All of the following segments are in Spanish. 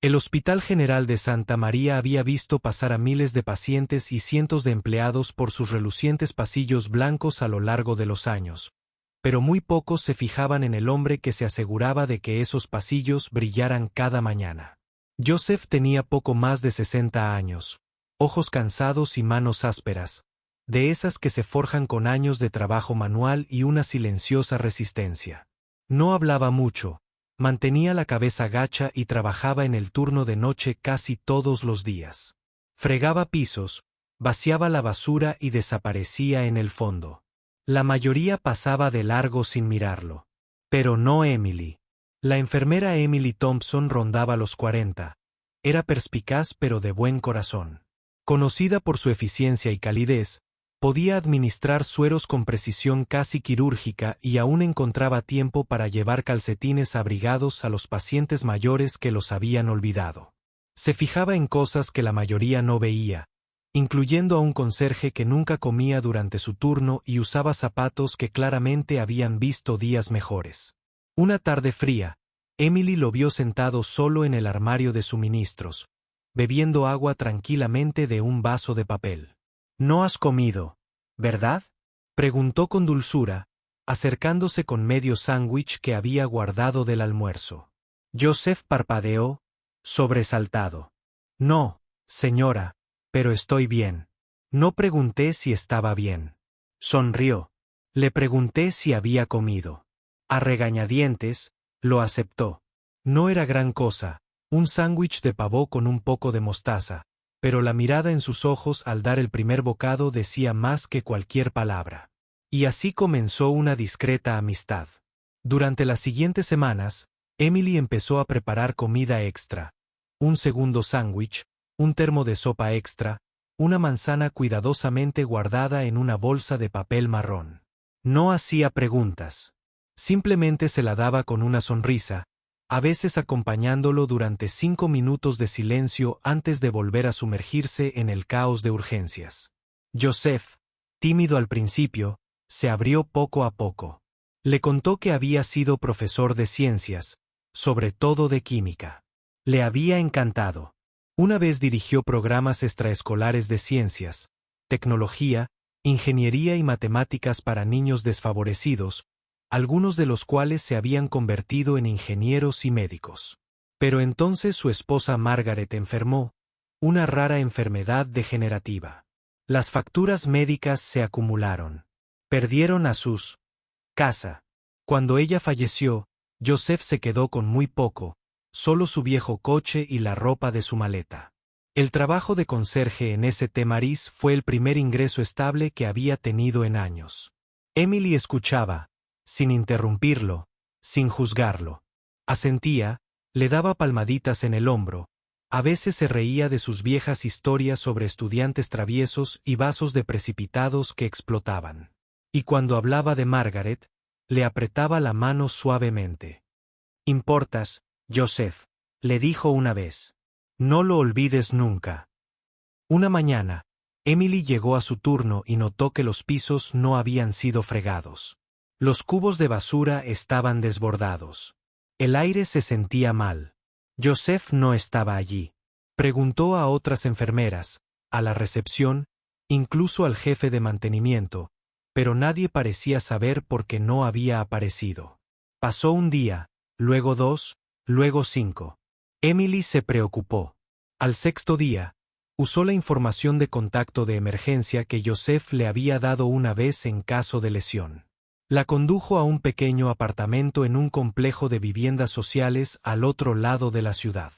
El Hospital General de Santa María había visto pasar a miles de pacientes y cientos de empleados por sus relucientes pasillos blancos a lo largo de los años, pero muy pocos se fijaban en el hombre que se aseguraba de que esos pasillos brillaran cada mañana. Joseph tenía poco más de 60 años, ojos cansados y manos ásperas, de esas que se forjan con años de trabajo manual y una silenciosa resistencia. No hablaba mucho, mantenía la cabeza gacha y trabajaba en el turno de noche casi todos los días. Fregaba pisos, vaciaba la basura y desaparecía en el fondo. La mayoría pasaba de largo sin mirarlo. Pero no Emily. La enfermera Emily Thompson rondaba los 40. Era perspicaz pero de buen corazón. Conocida por su eficiencia y calidez, podía administrar sueros con precisión casi quirúrgica y aún encontraba tiempo para llevar calcetines abrigados a los pacientes mayores que los habían olvidado. Se fijaba en cosas que la mayoría no veía, incluyendo a un conserje que nunca comía durante su turno y usaba zapatos que claramente habían visto días mejores. Una tarde fría, Emily lo vio sentado solo en el armario de suministros, bebiendo agua tranquilamente de un vaso de papel. «No has comido, ¿verdad?», preguntó con dulzura, acercándose con medio sándwich que había guardado del almuerzo. Joseph parpadeó, sobresaltado. «No, señora, pero estoy bien». No pregunté si estaba bien. Sonrió. Le pregunté si había comido. A regañadientes, lo aceptó. No era gran cosa, un sándwich de pavó con un poco de mostaza, pero la mirada en sus ojos al dar el primer bocado decía más que cualquier palabra. Y así comenzó una discreta amistad. Durante las siguientes semanas, Emily empezó a preparar comida extra. Un segundo sándwich, un termo de sopa extra, una manzana cuidadosamente guardada en una bolsa de papel marrón. No hacía preguntas. Simplemente se la daba con una sonrisa, a veces acompañándolo durante 5 minutos de silencio antes de volver a sumergirse en el caos de urgencias. Joseph, tímido al principio, se abrió poco a poco. Le contó que había sido profesor de ciencias, sobre todo de química. Le había encantado. Una vez dirigió programas extraescolares de ciencias, tecnología, ingeniería y matemáticas para niños desfavorecidos, algunos de los cuales se habían convertido en ingenieros y médicos. Pero entonces su esposa Margaret enfermó, una rara enfermedad degenerativa. Las facturas médicas se acumularon. Perdieron a sus casa. Cuando ella falleció, Joseph se quedó con muy poco, solo su viejo coche y la ropa de su maleta. El trabajo de conserje en St. Mary's fue el primer ingreso estable que había tenido en años. Emily escuchaba, sin interrumpirlo, sin juzgarlo. Asentía, le daba palmaditas en el hombro, a veces se reía de sus viejas historias sobre estudiantes traviesos y vasos de precipitados que explotaban. Y cuando hablaba de Margaret, le apretaba la mano suavemente. «Importas, Joseph», le dijo una vez. «No lo olvides nunca». Una mañana, Emily llegó a su turno y notó que los pisos no habían sido fregados. Los cubos de basura estaban desbordados. El aire se sentía mal. Joseph no estaba allí. Preguntó a otras enfermeras, a la recepción, incluso al jefe de mantenimiento, pero nadie parecía saber por qué no había aparecido. Pasó un día, luego 2, luego 5. Emily se preocupó. Al 6.º día, usó la información de contacto de emergencia que Joseph le había dado una vez en caso de lesión. La condujo a un pequeño apartamento en un complejo de viviendas sociales al otro lado de la ciudad.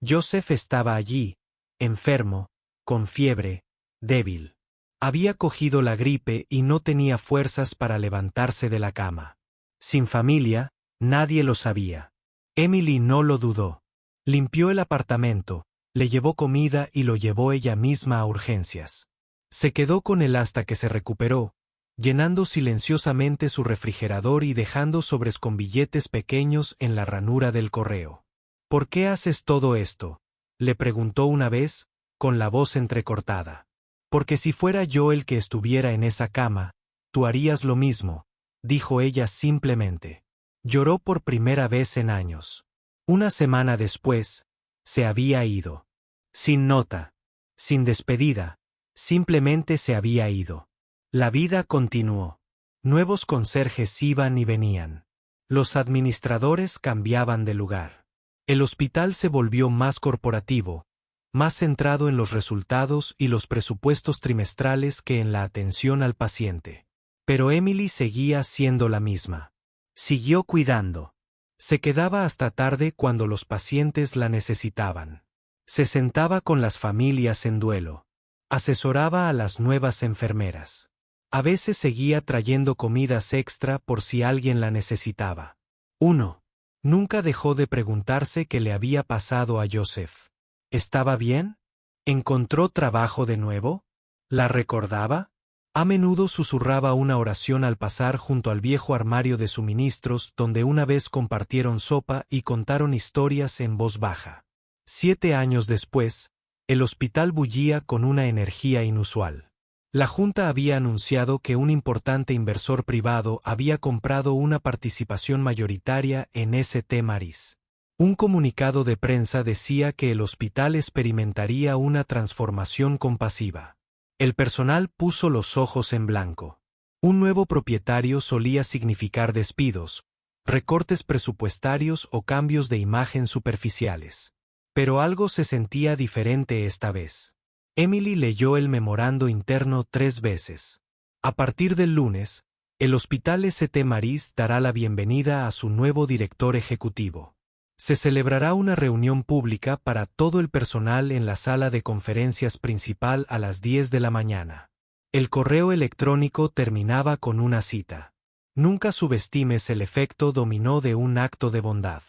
Joseph estaba allí, enfermo, con fiebre, débil. Había cogido la gripe y no tenía fuerzas para levantarse de la cama. Sin familia, nadie lo sabía. Emily no lo dudó. Limpió el apartamento, le llevó comida y lo llevó ella misma a urgencias. Se quedó con él hasta que se recuperó, llenando silenciosamente su refrigerador y dejando sobres con billetes pequeños en la ranura del correo. «¿Por qué haces todo esto?», le preguntó una vez, con la voz entrecortada. «Porque si fuera yo el que estuviera en esa cama, tú harías lo mismo», dijo ella simplemente. Lloró por primera vez en años. Una semana después, Se había ido. Sin nota. Sin despedida. Simplemente se había ido. La vida continuó. Nuevos conserjes iban y venían. Los administradores cambiaban de lugar. El hospital se volvió más corporativo, más centrado en los resultados y los presupuestos trimestrales que en la atención al paciente. Pero Emily seguía siendo la misma. Siguió cuidando. Se quedaba hasta tarde cuando los pacientes la necesitaban. Se sentaba con las familias en duelo. Asesoraba a las nuevas enfermeras. A veces seguía trayendo comidas extra por si alguien la necesitaba. 1. Nunca dejó de preguntarse qué le había pasado a Joseph. ¿Estaba bien? ¿Encontró trabajo de nuevo? ¿La recordaba? A menudo susurraba una oración al pasar junto al viejo armario de suministros donde una vez compartieron sopa y contaron historias en voz baja. 7 años después, el hospital bullía con una energía inusual. La Junta había anunciado que un importante inversor privado había comprado una participación mayoritaria en St. Mary's. Un comunicado de prensa decía que el hospital experimentaría una transformación compasiva. El personal puso los ojos en blanco. Un nuevo propietario solía significar despidos, recortes presupuestarios o cambios de imagen superficiales. Pero algo se sentía diferente esta vez. Emily leyó el memorando interno 3 veces. A partir del lunes, el Hospital St. Mary's dará la bienvenida a su nuevo director ejecutivo. Se celebrará una reunión pública para todo el personal en la sala de conferencias principal a las 10 de la mañana. El correo electrónico terminaba con una cita. Nunca subestimes el efecto dominó de un acto de bondad.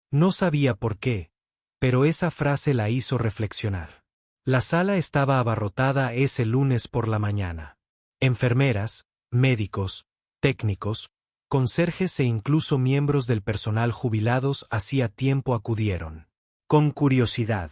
No sabía por qué, pero esa frase la hizo reflexionar. La sala estaba abarrotada ese lunes por la mañana. Enfermeras, médicos, técnicos, conserjes e incluso miembros del personal jubilados hacía tiempo acudieron. Con curiosidad,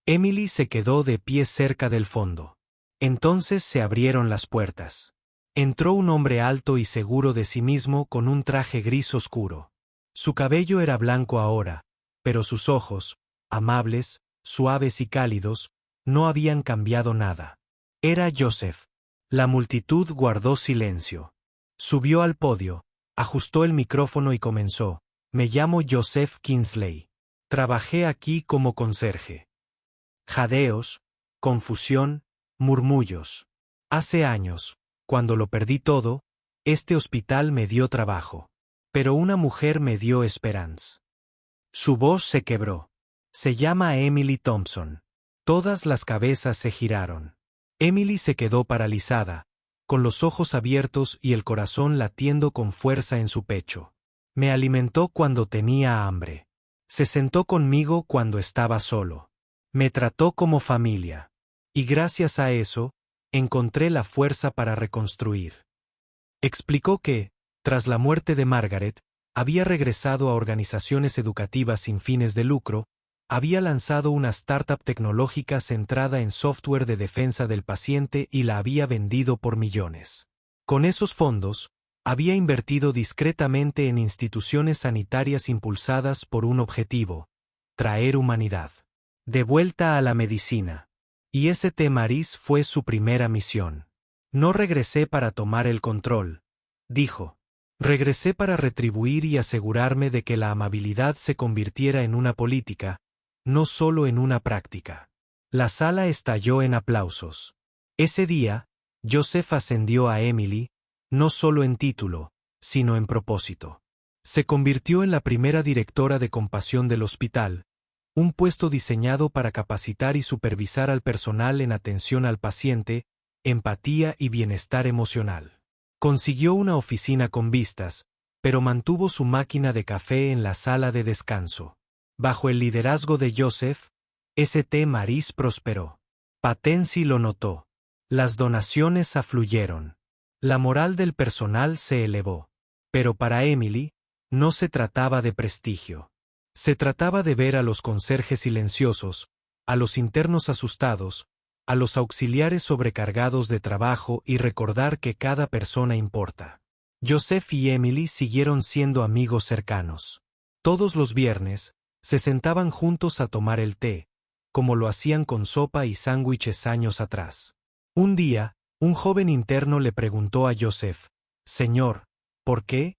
Emily se quedó de pie cerca del fondo. Entonces se abrieron las puertas. Entró un hombre alto y seguro de sí mismo con un traje gris oscuro. Su cabello era blanco ahora, pero sus ojos, amables, suaves y cálidos, no habían cambiado nada. Era Joseph. La multitud guardó silencio. Subió al podio, ajustó el micrófono y comenzó. Me llamo Joseph Kingsley. Trabajé aquí como conserje. Jadeos, confusión, murmullos. Hace años, cuando lo perdí todo, este hospital me dio trabajo. Pero una mujer me dio esperanza. Su voz se quebró. Se llama Emily Thompson. Todas las cabezas se giraron. Emily se quedó paralizada, con los ojos abiertos y el corazón latiendo con fuerza en su pecho. Me alimentó cuando tenía hambre. Se sentó conmigo cuando estaba solo. Me trató como familia. Y gracias a eso, encontré la fuerza para reconstruir. Explicó que, tras la muerte de Margaret, había regresado a organizaciones educativas sin fines de lucro, había lanzado una startup tecnológica centrada en software de defensa del paciente y la había vendido por millones. Con esos fondos, había invertido discretamente en instituciones sanitarias impulsadas por un objetivo: traer humanidad de vuelta a la medicina. Y St. Mary's fue su primera misión. No regresé para tomar el control, dijo. Regresé para retribuir y asegurarme de que la amabilidad se convirtiera en una política, no solo en una práctica. La sala estalló en aplausos. Ese día, Joseph ascendió a Emily, no solo en título, sino en propósito. Se convirtió en la primera directora de compasión del hospital, un puesto diseñado para capacitar y supervisar al personal en atención al paciente, empatía y bienestar emocional. Consiguió una oficina con vistas, pero mantuvo su máquina de café en la sala de descanso. Bajo el liderazgo de Joseph, St. Mary's prosperó. Patency lo notó. Las donaciones afluyeron. La moral del personal se elevó. Pero para Emily, no se trataba de prestigio. Se trataba de ver a los conserjes silenciosos, a los internos asustados, a los auxiliares sobrecargados de trabajo y recordar que cada persona importa. Joseph y Emily siguieron siendo amigos cercanos. Todos los viernes, se sentaban juntos a tomar el té, como lo hacían con sopa y sándwiches años atrás. Un día, un joven interno le preguntó a Joseph: «Señor, ¿por qué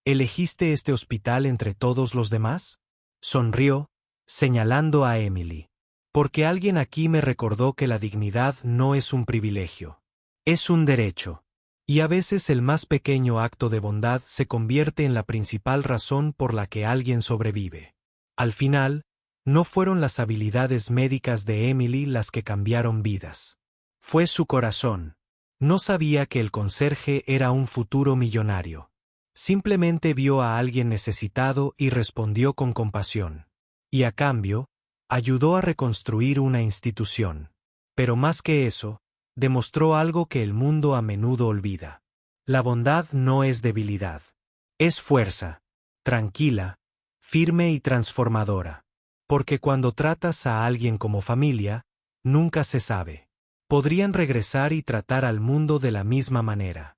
elegiste este hospital entre todos los demás?». Sonrió, señalando a Emily. «Porque alguien aquí me recordó que la dignidad no es un privilegio. Es un derecho. Y a veces el más pequeño acto de bondad se convierte en la principal razón por la que alguien sobrevive». Al final, no fueron las habilidades médicas de Emily las que cambiaron vidas. Fue su corazón. No sabía que el conserje era un futuro millonario. Simplemente vio a alguien necesitado y respondió con compasión. Y a cambio, ayudó a reconstruir una institución. Pero más que eso, demostró algo que el mundo a menudo olvida. La bondad no es debilidad. Es fuerza. Tranquila, firme y transformadora. Porque cuando tratas a alguien como familia, nunca se sabe. Podrían regresar y tratar al mundo de la misma manera.